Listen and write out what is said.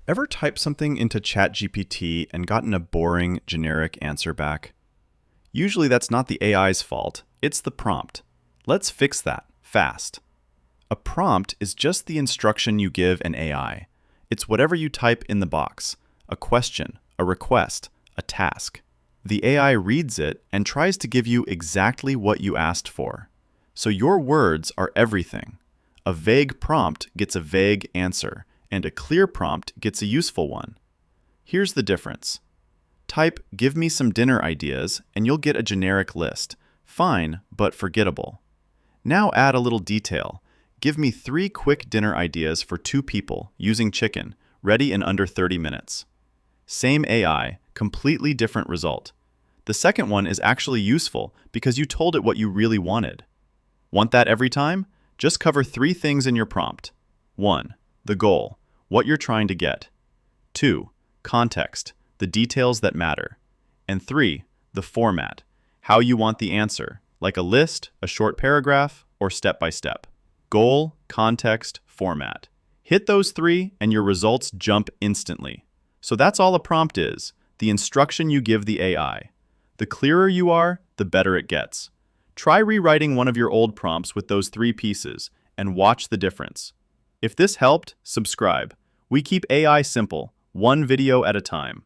Ever typed something into ChatGPT and gotten a boring, generic answer back? Usually that's not the AI's fault, it's the prompt. Let's fix that, fast. A prompt is just the instruction you give an AI. It's whatever you type in the box, a question, a request, a task. The AI reads it and tries to give you exactly what you asked for. So your words are everything. A vague prompt gets a vague answer, and a clear prompt gets a useful one. Here's the difference. Type, "Give me some dinner ideas," and you'll get a generic list. Fine, but forgettable. Now add a little detail. "Give me 3 quick dinner ideas for 2 people, using chicken, ready in under 30 minutes." Same AI, completely different result. The second one is actually useful because you told it what you really wanted. Want that every time? Just cover 3 things in your prompt. 1. The goal, what you're trying to get. 2. Context, the details that matter. And 3. The format, how you want the answer, like a list, a short paragraph, or step by step. Goal, context, format. Hit those 3 and your results jump instantly. So that's all a prompt is, the instruction you give the AI. The clearer you are, the better it gets. Try rewriting one of your old prompts with those 3 pieces and watch the difference. If this helped, subscribe. We keep AI simple, one video at a time.